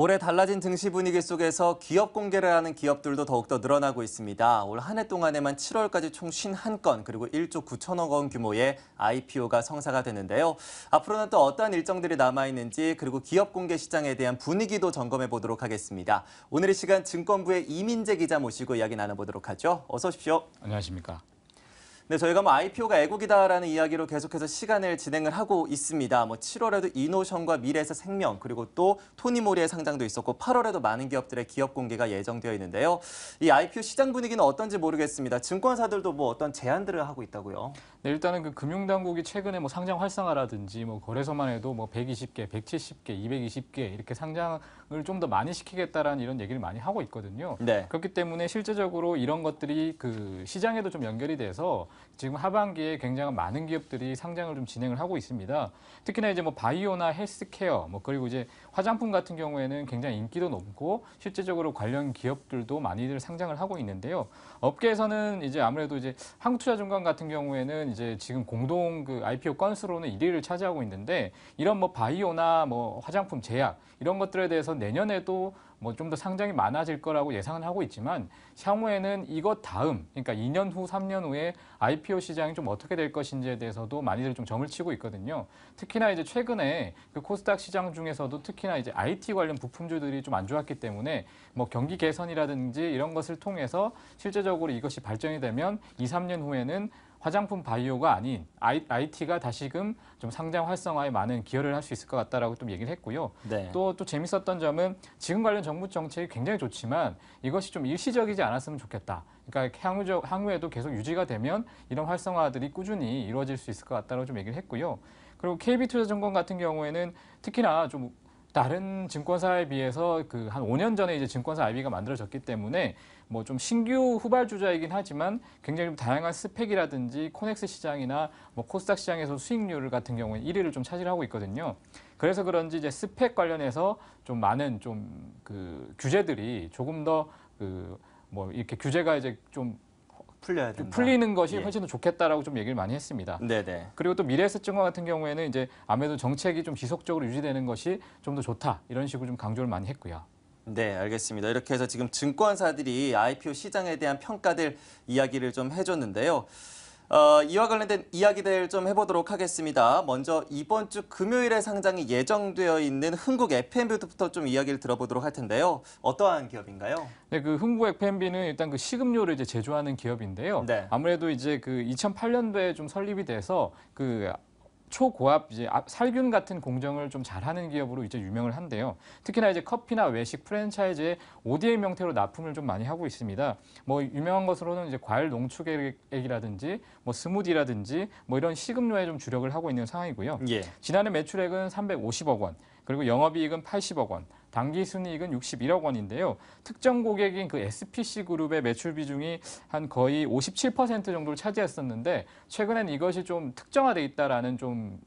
올해 달라진 증시 분위기 속에서 기업 공개를 하는 기업들도 더욱더 늘어나고 있습니다. 올 한 해 동안에만 7월까지 총 51건 그리고 1조 9천억 원 규모의 IPO가 성사가 되는데요. 앞으로는 또 어떠한 일정들이 남아있는지 그리고 기업 공개 시장에 대한 분위기도 점검해 보도록 하겠습니다. 오늘 이 시간 증권부의 이민재 기자 모시고 이야기 나눠보도록 하죠. 어서 오십시오. 안녕하십니까. 네, 저희가 IPO가 애국이다라는 이야기로 계속해서 시간을 진행을 하고 있습니다. 7월에도 이노션과 미래에셋 생명 그리고 또 토니모리의 상장도 있었고 8월에도 많은 기업들의 기업 공개가 예정되어 있는데요. 이 IPO 시장 분위기는 어떤지 모르겠습니다. 증권사들도 어떤 제안들을 하고 있다고요? 네, 일단은 그 금융당국이 최근에 상장 활성화라든지 거래소만 해도 120개, 170개, 220개 이렇게 상장을 좀 더 많이 시키겠다라는 이런 얘기를 많이 하고 있거든요. 네. 그렇기 때문에 실제적으로 이런 것들이 그 시장에도 좀 연결이 돼서 지금 하반기에 굉장히 많은 기업들이 상장을 좀 진행을 하고 있습니다. 특히나 이제 바이오나 헬스케어 그리고 이제 화장품 같은 경우에는 굉장히 인기도 높고 실제적으로 관련 기업들도 많이들 상장을 하고 있는데요. 업계에서는 이제 아무래도 이제 한국투자증권 같은 경우에는 이제 지금 공동 그 IPO 건수로는 1위를 차지하고 있는데 이런 바이오나 화장품, 제약 이런 것들에 대해서 내년에도 좀 더 상장이 많아질 거라고 예상은 하고 있지만 향후에는 이것 다음, 그러니까 2년 후, 3년 후에 IPO 시장이 좀 어떻게 될 것인지에 대해서도 많이들 좀 점을 치고 있거든요. 특히나 이제 최근에 그 코스닥 시장 중에서도 특히나 이제 IT 관련 부품주들이 좀 안 좋았기 때문에 경기 개선이라든지 이런 것을 통해서 실제적으로 이것이 발전이 되면 2, 3년 후에는 화장품 바이오가 아닌 IT가 다시금 좀 상장 활성화에 많은 기여를 할 수 있을 것 같다라고 좀 얘기를 했고요. 네. 또 재밌었던 점은 지금 관련 정부 정책이 굉장히 좋지만 이것이 좀 일시적이지 않았으면 좋겠다. 그러니까 향후에도 계속 유지가 되면 이런 활성화들이 꾸준히 이루어질 수 있을 것 같다라고 좀 얘기를 했고요. 그리고 KB투자증권 같은 경우에는 특히나 좀 다른 증권사에 비해서 그 한 5년 전에 이제 증권사 IB가 만들어졌기 때문에 좀 신규 후발주자이긴 하지만 굉장히 좀 다양한 스펙이라든지 코넥스 시장이나 코스닥 시장에서 수익률 같은 경우에 1위를 좀 차지하고 있거든요. 그래서 그런지 이제 스펙 관련해서 좀 많은 좀 그 규제들이 조금 더 이렇게 규제가 이제 좀 풀려야 된다. 풀리는 것이 예. 훨씬 더 좋겠다라고 좀 얘기를 많이 했습니다. 네네. 그리고 또 미래에셋증권 같은 경우에는 이제 아무래도 정책이 좀 지속적으로 유지되는 것이 좀 더 좋다 이런 식으로 좀 강조를 많이 했고요. 네, 알겠습니다. 이렇게 해서 지금 증권사들이 IPO 시장에 대한 평가들 이야기를 좀 해줬는데요. 이와 관련된 이야기들 좀 해보도록 하겠습니다. 먼저 이번 주 금요일에 상장이 예정되어 있는 흥국 F&B부터 좀 이야기를 들어보도록 할 텐데요. 어떠한 기업인가요? 네, 그 흥국 F&B는 일단 그 식음료를 이제 제조하는 기업인데요. 네. 아무래도 이제 그 2008년도에 좀 설립이 돼서 그 초고압 이제 살균 같은 공정을 좀 잘하는 기업으로 이제 유명을 한데요. 특히나 이제 커피나 외식 프랜차이즈에 ODM 형태로 납품을 좀 많이 하고 있습니다. 유명한 것으로는 이제 과일 농축액이라든지 스무디라든지 이런 식음료에 좀 주력을 하고 있는 상황이고요. 예. 지난해 매출액은 350억 원, 그리고 영업이익은 80억 원, 당기순이익은 61억 원인데요. 특정 고객인 그 SPC 그룹의 매출 비중이 한 거의 57% 정도를 차지했었는데 최근엔 이것이 좀 특정화돼 있다라는 좀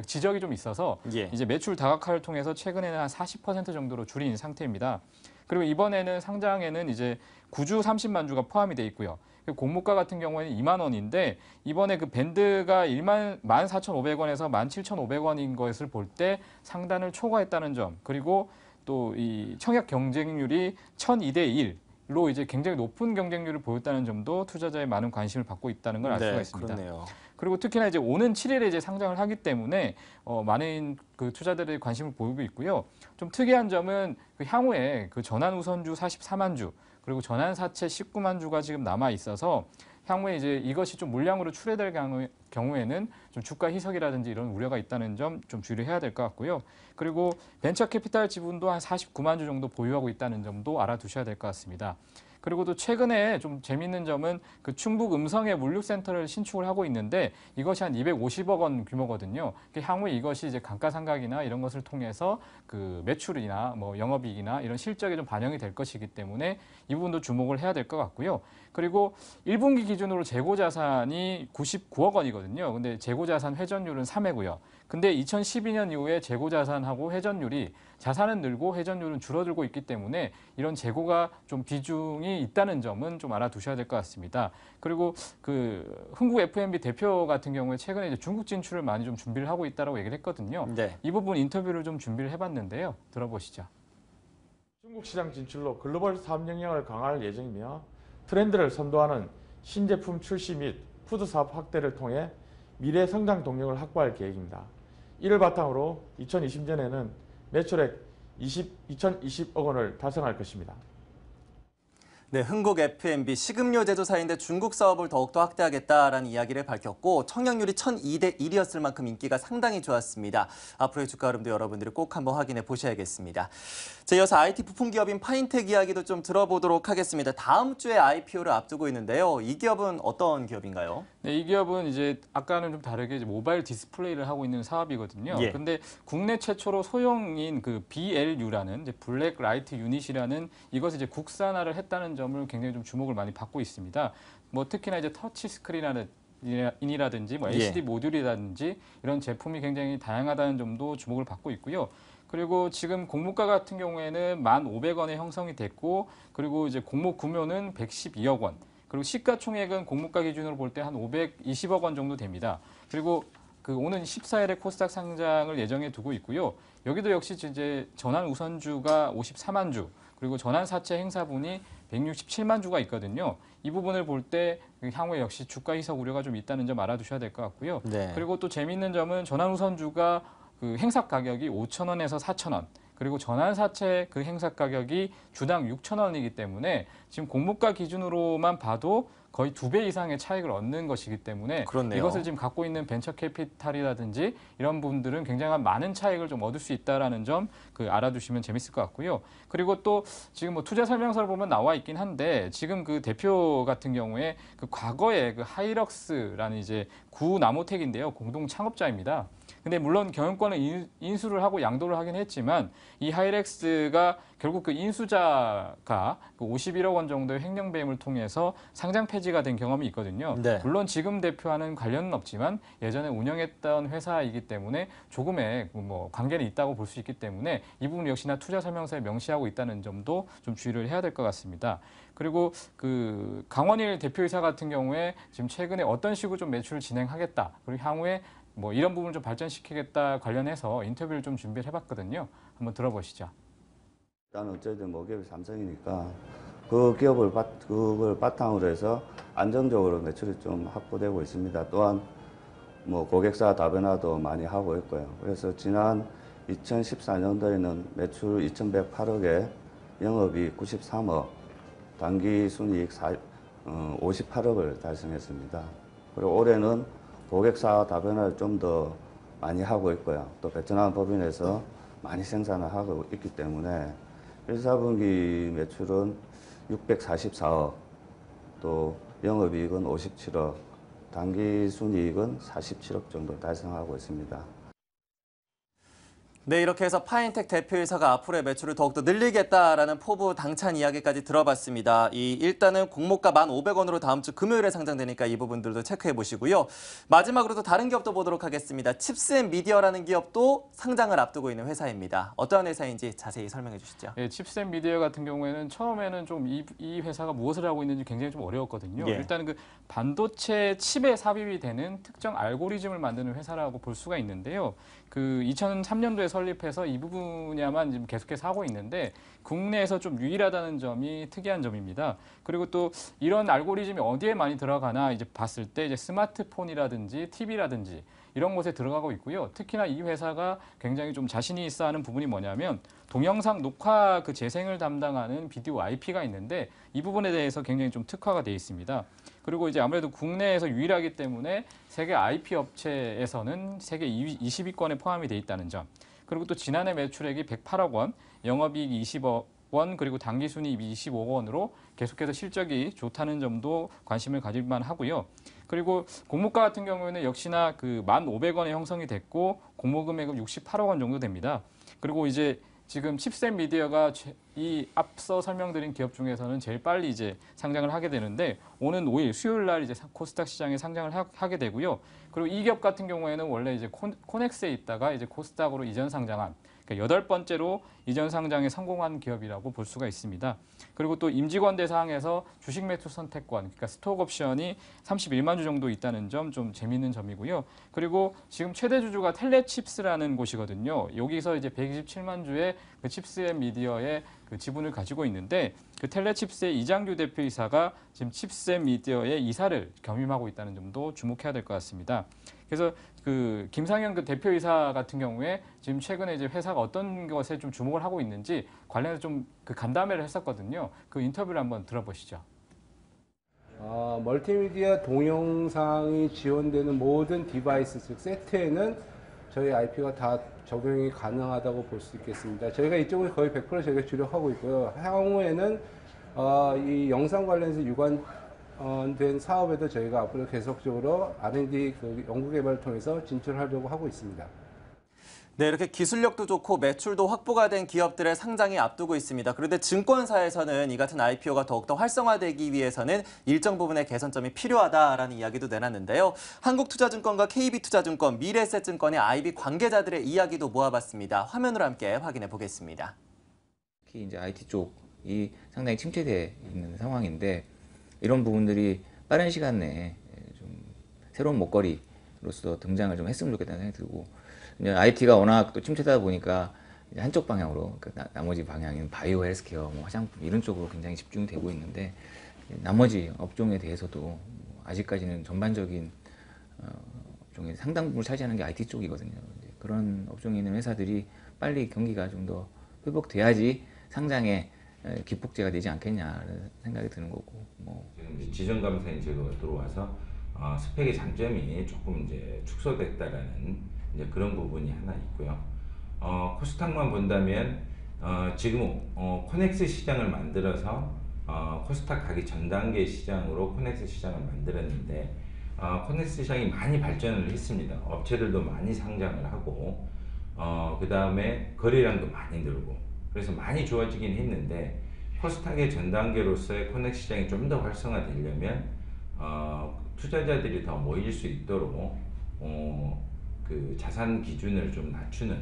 지적이 좀 있어서 예. 이제 매출 다각화를 통해서 최근에는 한 40% 정도로 줄인 상태입니다. 그리고 이번에는 상장에는 이제 구주 30만 주가 포함이 돼 있고요. 공모가 같은 경우에는 2만 원인데 이번에 그 밴드가 14,500원에서 17,500원인 것을 볼 때 상단을 초과했다는 점, 그리고 또 이 청약 경쟁률이 1,002대 1로 이제 굉장히 높은 경쟁률을 보였다는 점도 투자자의 많은 관심을 받고 있다는 걸 알 수가 있습니다. 그렇네요. 그리고 특히나 이제 오는 7일에 이제 상장을 하기 때문에 많은 그 투자들의 관심을 보이고 있고요. 좀 특이한 점은 그 향후에 그 전환 우선주 44만 주 그리고 전환 사채 19만 주가 지금 남아 있어서 향후에 이제 이것이 좀 물량으로 출회될 경우에는 좀 주가 희석이라든지 이런 우려가 있다는 점 좀 주의를 해야 될 것 같고요. 그리고 벤처 캐피탈 지분도 한 49만 주 정도 보유하고 있다는 점도 알아두셔야 될 것 같습니다. 그리고 또 최근에 좀 재밌는 점은 그 충북 음성에 물류센터를 신축을 하고 있는데 이것이 한 250억 원 규모거든요. 향후에 이것이 이제 감가상각이나 이런 것을 통해서 그 매출이나 영업이익이나 이런 실적에 좀 반영이 될 것이기 때문에 이 부분도 주목을 해야 될 것 같고요. 그리고 1분기 기준으로 재고자산이 99억 원이거든요. 근데 재고자산 회전율은 3회고요. 근데 2012년 이후에 재고자산하고 회전율이 자산은 늘고 회전율은 줄어들고 있기 때문에 이런 재고가 좀 비중이 있다는 점은 좀 알아두셔야 될 것 같습니다. 그리고 그 흥국 F&B 대표 같은 경우에 최근에 이제 중국 진출을 많이 좀 준비를 하고 있다고 얘기를 했거든요. 네. 이 부분 인터뷰를 좀 준비를 해봤는데요. 들어보시죠. 한국 시장 진출로 글로벌 사업 역량을 강화할 예정이며 트렌드를 선도하는 신제품 출시 및 푸드 사업 확대를 통해 미래 성장 동력을 확보할 계획입니다. 이를 바탕으로 2020년에는 매출액 2,020억 원을 달성할 것입니다. 네, 흥국 F&B 식음료 제조사인데 중국 사업을 더욱더 확대하겠다라는 이야기를 밝혔고 청약률이 1,002대 1이었을 만큼 인기가 상당히 좋았습니다. 앞으로의 주가 흐름도 여러분들이 꼭 한번 확인해 보셔야겠습니다. 자, 이어서 IT 부품 기업인 파인텍 이야기도 좀 들어보도록 하겠습니다. 다음 주에 IPO를 앞두고 있는데요. 이 기업은 어떤 기업인가요? 네, 이 기업은 이제 아까는 좀 다르게 이제 모바일 디스플레이를 하고 있는 사업이거든요. 예. 근데 국내 최초로 소형인 그 BLU라는 이제 블랙 라이트 유닛이라는 이것을 이제 국산화를 했다는 점을 굉장히 좀 주목을 많이 받고 있습니다. 뭐 특히나 이제 터치 스크린이라든지 뭐 LCD 모듈이라든지 이런 제품이 굉장히 다양하다는 점도 주목을 받고 있고요. 그리고 지금 공모가 같은 경우에는 1,500원에 형성이 됐고, 그리고 이제 공모 규모는 112억 원. 그리고 시가총액은 공모가 기준으로 볼 때 한 520억 원 정도 됩니다. 그리고 그 오는 14일에 코스닥 상장을 예정해 두고 있고요. 여기도 역시 이제 전환 우선주가 54만 주, 그리고 전환 사채 행사분이 167만 주가 있거든요. 이 부분을 볼 때 향후에 역시 주가 희석 우려가 좀 있다는 점 알아두셔야 될 것 같고요. 네. 그리고 또 재미있는 점은 전환 우선주가 그 행사 가격이 5,000원에서 4,000원. 그리고 전환사채 그 행사 가격이 주당 6,000원이기 때문에 지금 공모가 기준으로만 봐도 거의 2배 이상의 차익을 얻는 것이기 때문에 그렇네요. 이것을 지금 갖고 있는 벤처 캐피탈이라든지 이런 분들은 굉장한 많은 차익을 좀 얻을 수 있다라는 점 그 알아두시면 재밌을 것 같고요. 그리고 또 지금 뭐 투자 설명서를 보면 나와 있긴 한데 지금 그 대표 같은 경우에 그 과거에 그 하이럭스라는 이제 구나모텍인데요. 공동 창업자입니다. 근데 물론 경영권을 인수를 하고 양도를 하긴 했지만 이 하이렉스가 결국 그 인수자가 그 51억 원 정도의 횡령배임을 통해서 상장 폐지가 된 경험이 있거든요. 네. 물론 지금 대표와는 관련은 없지만 예전에 운영했던 회사이기 때문에 조금의 뭐 관계는 있다고 볼 수 있기 때문에 이 부분 역시나 투자 설명서에 명시하고 있다는 점도 좀 주의를 해야 될 것 같습니다. 그리고 그 강원일 대표이사 같은 경우에 지금 최근에 어떤 식으로 좀 매출을 진행하겠다. 그리고 향후에 뭐 이런 부분을 좀 발전시키겠다 관련해서 인터뷰를 좀 준비를 해봤거든요. 한번 들어보시죠. 일단 어쨌든 모기업이 삼성이니까 그걸 바탕으로 해서 안정적으로 매출이 좀 확보되고 있습니다. 또한 뭐 고객사 다변화도 많이 하고 있고요. 그래서 지난 2014년도에는 매출 2,108억에 영업이익 93억, 당기순이익 58억을 달성했습니다. 그리고 올해는 고객사 다변화를 좀 더 많이 하고 있고요. 또 베트남 법인에서 많이 생산을 하고 있기 때문에 1, 4분기 매출은 644억, 또 영업이익은 57억, 당기순이익은 47억 정도 달성하고 있습니다. 네, 이렇게 해서 파인텍 대표이사가 앞으로의 매출을 더욱더 늘리겠다라는 포부 당찬 이야기까지 들어봤습니다. 일단은 공모가 1,500원으로 다음 주 금요일에 상장되니까 이 부분들도 체크해 보시고요. 마지막으로 또 다른 기업도 보도록 하겠습니다. 칩스앤미디어라는 기업도 상장을 앞두고 있는 회사입니다. 어떠한 회사인지 자세히 설명해 주시죠. 예, 칩스앤미디어 같은 경우에는 처음에는 좀 이 회사가 무엇을 하고 있는지 굉장히 좀 어려웠거든요. 예. 일단은 그 반도체 칩에 삽입이 되는 특정 알고리즘을 만드는 회사라고 볼 수가 있는데요. 그 2003년도에 설립해서 이 부분야만 지금 계속해서 하고 있는데 국내에서 좀 유일하다는 점이 특이한 점입니다. 그리고 또 이런 알고리즘이 어디에 많이 들어가나 이제 봤을 때 이제 스마트폰이라든지 TV라든지 이런 곳에 들어가고 있고요. 특히나 이 회사가 굉장히 좀 자신이 있어 하는 부분이 뭐냐면 동영상 녹화 그 재생을 담당하는 비디오 IP가 있는데 이 부분에 대해서 굉장히 좀 특화가 되어 있습니다. 그리고 이제 아무래도 국내에서 유일하기 때문에 세계 IP 업체에서는 세계 20위권에 포함이 돼 있다는 점. 그리고 또 지난해 매출액이 108억 원, 영업이익 20억 원, 그리고 당기순이익 25억 원으로 계속해서 실적이 좋다는 점도 관심을 가질 만하고요. 그리고 공모가 같은 경우에는 역시나 그 1,500원에 형성이 됐고 공모 금액은 68억 원 정도 됩니다. 그리고 이제 지금 칩스앤미디어가 이 앞서 설명드린 기업 중에서는 제일 빨리 이제 상장을 하게 되는데 오는 5일 수요일 날 이제 코스닥 시장에 상장을 하게 되고요. 그리고 이 기업 같은 경우에는 원래 이제 코넥스에 있다가 이제 코스닥으로 이전 상장한 그러니까 8번째로 이전 상장에 성공한 기업이라고 볼 수가 있습니다. 그리고 또 임직원 대상에서 주식 매수 선택권, 그러니까 스톡 옵션이 31만 주 정도 있다는 점 좀 재미있는 점이고요. 그리고 지금 최대 주주가 텔레칩스라는 곳이거든요. 여기서 이제 127만 주의 그 칩스앤미디어의 그 그 지분을 가지고 있는데 그 텔레칩스의 이장규 대표이사가 지금 칩셋 미디어의 이사를 겸임하고 있다는 점도 주목해야 될 것 같습니다. 그래서 그 김상현 그 대표이사 같은 경우에 지금 최근에 이제 회사가 어떤 것에 좀 주목을 하고 있는지 관련해서 좀 그 간담회를 했었거든요. 그 인터뷰를 한번 들어보시죠. 멀티미디어 동영상이 지원되는 모든 디바이스, 즉 세트에는 저희 IP가 다 적용이 가능하다고 볼 수 있겠습니다. 저희가 이쪽은 거의 100% 저희가 주력하고 있고요. 향후에는 이 영상 관련해서 유관된 사업에도 저희가 앞으로 계속적으로 R&D 그 연구개발을 통해서 진출하려고 하고 있습니다. 네, 이렇게 기술력도 좋고 매출도 확보가 된 기업들의 상장이 앞두고 있습니다. 그런데 증권사에서는 이 같은 IPO가 더욱더 활성화되기 위해서는 일정 부분의 개선점이 필요하다라는 이야기도 내놨는데요. 한국투자증권과 KB투자증권, 미래에셋증권의 IB 관계자들의 이야기도 모아봤습니다. 화면으로 함께 확인해 보겠습니다. 특히 이제 IT 쪽이 상당히 침체돼 있는 상황인데 이런 부분들이 빠른 시간 내에 좀 새로운 먹거리로서 등장을 좀 했으면 좋겠다는 생각이 들고 IT가 워낙 또 침체다 보니까 이제 한쪽 방향으로 나머지 방향인 바이오 헬스케어, 뭐 화장품 이런 쪽으로 굉장히 집중되고 있는데 나머지 업종에 대해서도 아직까지는 전반적인 업종의 상당 부분을 차지하는 게 IT 쪽이거든요. 그런 업종에 있는 회사들이 빨리 경기가 좀 더 회복돼야지 상장에 기폭제가 되지 않겠냐는 생각이 드는 거고. 지금 이제 지정 감사인 제도가 들어와서 스펙의 장점이 조금 이제 축소됐다라는 이제 그런 부분이 하나 있고요. 코스닥만 본다면 지금 코넥스 시장을 만들어서 코스닥 가기 전 단계 시장으로 코넥스 시장을 만들었는데 코넥스 시장이 많이 발전을 했습니다. 업체들도 많이 상장을 하고 그 다음에 거래량도 많이 늘고 그래서 많이 좋아지긴 했는데 코스닥의 전 단계로서의 코넥스 시장이 좀 더 활성화되려면 투자자들이 더 모일 수 있도록 그 자산 기준을 좀 낮추는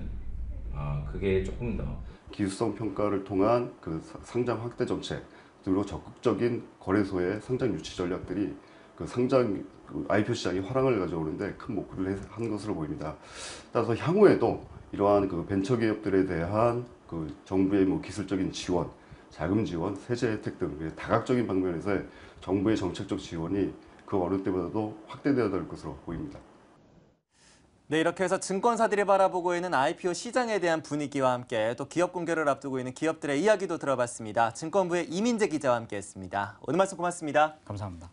그게 조금 더 기술성 평가를 통한 그 상장 확대 정책 그리고 적극적인 거래소의 상장 유치 전략들이 그 상장 IPO 시장에 화랑을 가져오는데 큰 목표를 한 것으로 보입니다. 따라서 향후에도 이러한 그 벤처 기업들에 대한 그 정부의 뭐 기술적인 지원, 자금 지원, 세제 혜택 등 다각적인 방면에서의 정부의 정책적 지원이 그 어느 때보다도 확대되어야 될 것으로 보입니다. 네, 이렇게 해서 증권사들이 바라보고 있는 IPO 시장에 대한 분위기와 함께 또 기업 공개를 앞두고 있는 기업들의 이야기도 들어봤습니다. 증권부의 이민재 기자와 함께했습니다. 오늘 말씀 고맙습니다. 감사합니다.